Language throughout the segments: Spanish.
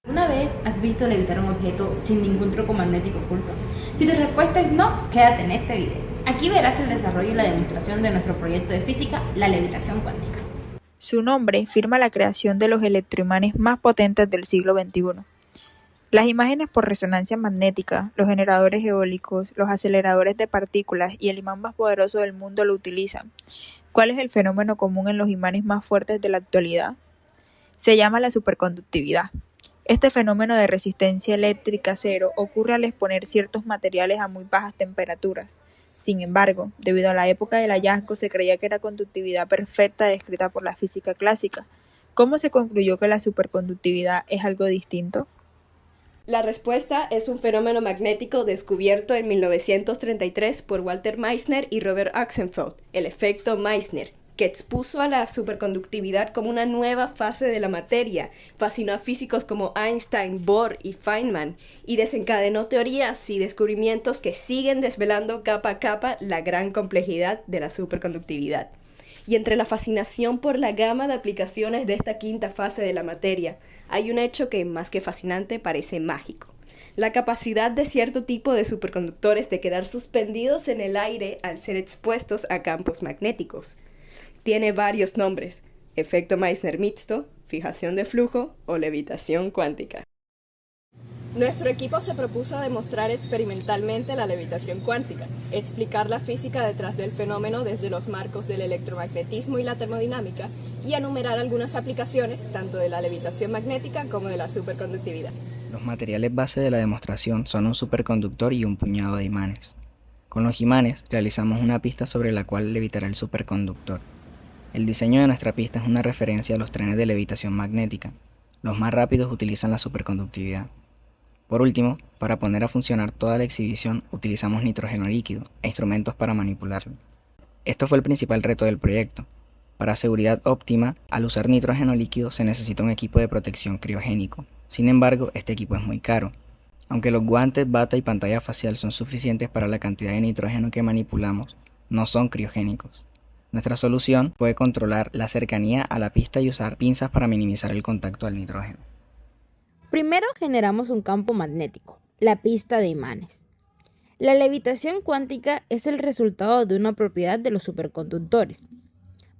¿Una vez has visto levitar un objeto sin ningún truco magnético oculto? Si tu respuesta es no, quédate en este video. Aquí verás el desarrollo y la demostración de nuestro proyecto de física, la levitación cuántica. Su nombre firma la creación de los electroimanes más potentes del siglo XXI. Las imágenes por resonancia magnética, los generadores eólicos, los aceleradores de partículas y el imán más poderoso del mundo lo utilizan. ¿Cuál es el fenómeno común en los imanes más fuertes de la actualidad? Se llama la superconductividad. Este fenómeno de resistencia eléctrica cero ocurre al exponer ciertos materiales a muy bajas temperaturas. Sin embargo, debido a la época del hallazgo, se creía que era conductividad perfecta descrita por la física clásica. ¿Cómo se concluyó que la superconductividad es algo distinto? La respuesta es un fenómeno magnético descubierto en 1933 por Walter Meissner y Robert Axenfeld, el efecto Meissner, que expuso a la superconductividad como una nueva fase de la materia, fascinó a físicos como Einstein, Bohr y Feynman, y desencadenó teorías y descubrimientos que siguen desvelando capa a capa la gran complejidad de la superconductividad. Y entre la fascinación por la gama de aplicaciones de esta quinta fase de la materia, hay un hecho que, más que fascinante, parece mágico: la capacidad de cierto tipo de superconductores de quedar suspendidos en el aire al ser expuestos a campos magnéticos. Tiene varios nombres: efecto Meissner mixto, fijación de flujo o levitación cuántica. Nuestro equipo se propuso demostrar experimentalmente la levitación cuántica, explicar la física detrás del fenómeno desde los marcos del electromagnetismo y la termodinámica, y enumerar algunas aplicaciones tanto de la levitación magnética como de la superconductividad. Los materiales base de la demostración son un superconductor y un puñado de imanes. Con los imanes realizamos una pista sobre la cual levitará el superconductor. El diseño de nuestra pista es una referencia a los trenes de levitación magnética. Los más rápidos utilizan la superconductividad. Por último, para poner a funcionar toda la exhibición, utilizamos nitrógeno líquido e instrumentos para manipularlo. Esto fue el principal reto del proyecto. Para seguridad óptima, al usar nitrógeno líquido se necesita un equipo de protección criogénico. Sin embargo, este equipo es muy caro. Aunque los guantes, bata y pantalla facial son suficientes para la cantidad de nitrógeno que manipulamos, no son criogénicos. Nuestra solución fue controlar la cercanía a la pista y usar pinzas para minimizar el contacto al nitrógeno. Primero generamos un campo magnético, la pista de imanes. La levitación cuántica es el resultado de una propiedad de los superconductores.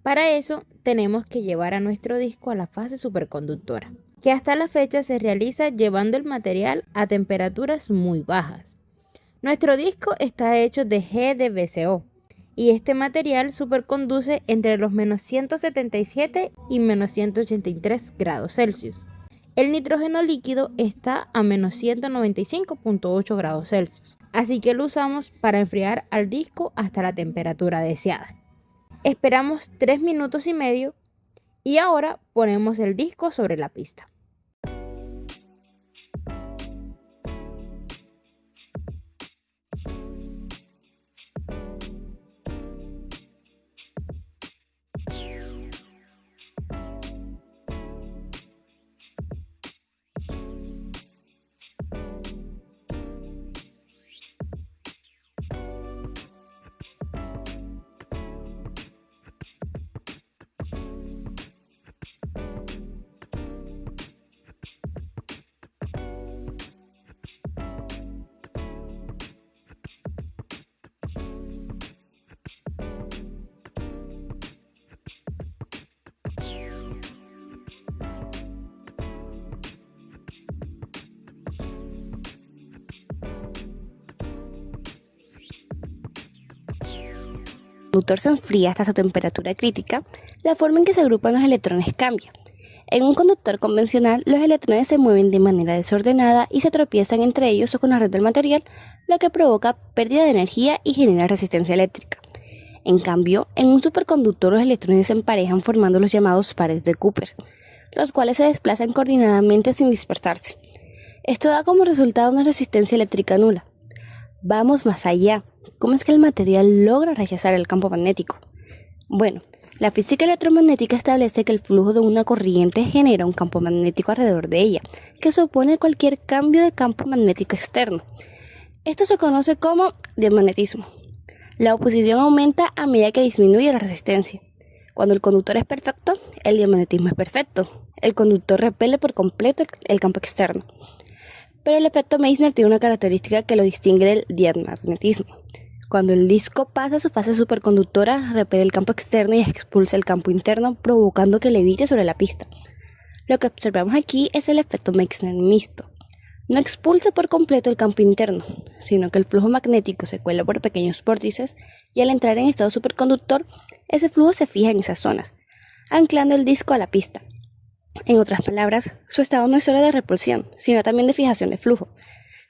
Para eso tenemos que llevar a nuestro disco a la fase superconductora, que hasta la fecha se realiza llevando el material a temperaturas muy bajas. Nuestro disco está hecho de GdBCO y este material superconduce entre los menos 177 y menos 183 grados Celsius. El nitrógeno líquido está a menos 195.8 grados Celsius, así que lo usamos para enfriar al disco hasta la temperatura deseada. Esperamos 3 minutos y medio y ahora ponemos el disco sobre la pista. El conductor se enfría hasta su temperatura crítica, la forma en que se agrupan los electrones cambia. En un conductor convencional, los electrones se mueven de manera desordenada y se tropiezan entre ellos o con la red del material, lo que provoca pérdida de energía y genera resistencia eléctrica. En cambio, en un superconductor los electrones se emparejan formando los llamados pares de Cooper, los cuales se desplazan coordinadamente sin dispersarse. Esto da como resultado una resistencia eléctrica nula. Vamos más allá. ¿Cómo es que el material logra rechazar el campo magnético? Bueno, la física electromagnética establece que el flujo de una corriente genera un campo magnético alrededor de ella, que supone cualquier cambio de campo magnético externo. Esto se conoce como diamagnetismo. La oposición aumenta a medida que disminuye la resistencia. Cuando el conductor es perfecto, el diamagnetismo es perfecto. el conductor repele por completo el campo externo. Pero el efecto Meissner tiene una característica que lo distingue del diamagnetismo. Cuando el disco pasa su fase superconductora, repele el campo externo y expulsa el campo interno, provocando que levite sobre la pista. Lo que observamos aquí es el efecto Meissner mixto. No expulsa por completo el campo interno, sino que el flujo magnético se cuela por pequeños vórtices y al entrar en estado superconductor, ese flujo se fija en esas zonas, anclando el disco a la pista. En otras palabras, su estado no es solo de repulsión, sino también de fijación de flujo.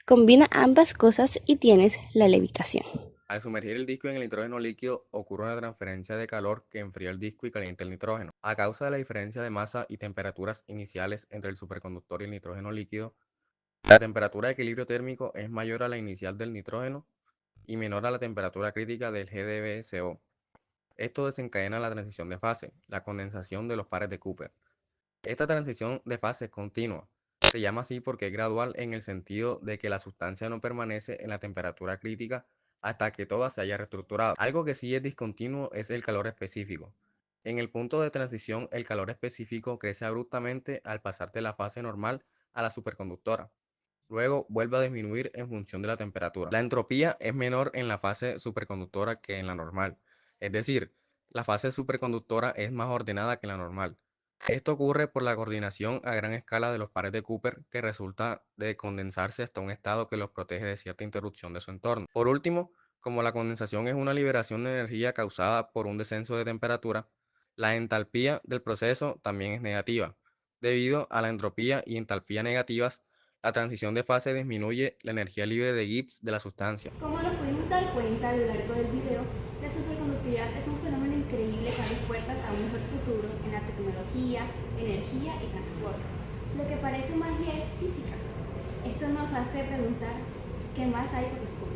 Combina ambas cosas y tienes la levitación. Al sumergir el disco en el nitrógeno líquido ocurre una transferencia de calor que enfría el disco y calienta el nitrógeno. A causa de la diferencia de masa y temperaturas iniciales entre el superconductor y el nitrógeno líquido, la temperatura de equilibrio térmico es mayor a la inicial del nitrógeno y menor a la temperatura crítica del GdBSO. Esto desencadena la transición de fase, la condensación de los pares de Cooper. Esta transición de fase es continua. Se llama así porque es gradual en el sentido de que la sustancia no permanece en la temperatura crítica hasta que toda se haya reestructurado. Algo que sí es discontinuo es el calor específico. En el punto de transición, el calor específico crece abruptamente al pasar de la fase normal a la superconductora. Luego vuelve a disminuir en función de la temperatura. La entropía es menor en la fase superconductora que en la normal. Es decir, la fase superconductora es más ordenada que la normal. Esto ocurre por la coordinación a gran escala de los pares de Cooper, que resulta de condensarse hasta un estado que los protege de cierta interrupción de su entorno. Por último, como la condensación es una liberación de energía causada por un descenso de temperatura, la entalpía del proceso también es negativa. Debido a la entropía y entalpía negativas, la transición de fase disminuye la energía libre de Gibbs de la sustancia. Como nos pudimos dar cuenta a lo largo del video, la superconductividad es un fenómeno increíble que abre puertas a un mejor futuro en la tecnología, energía y transporte. Lo que parece magia es física. Esto nos hace preguntar qué más hay por descubrir.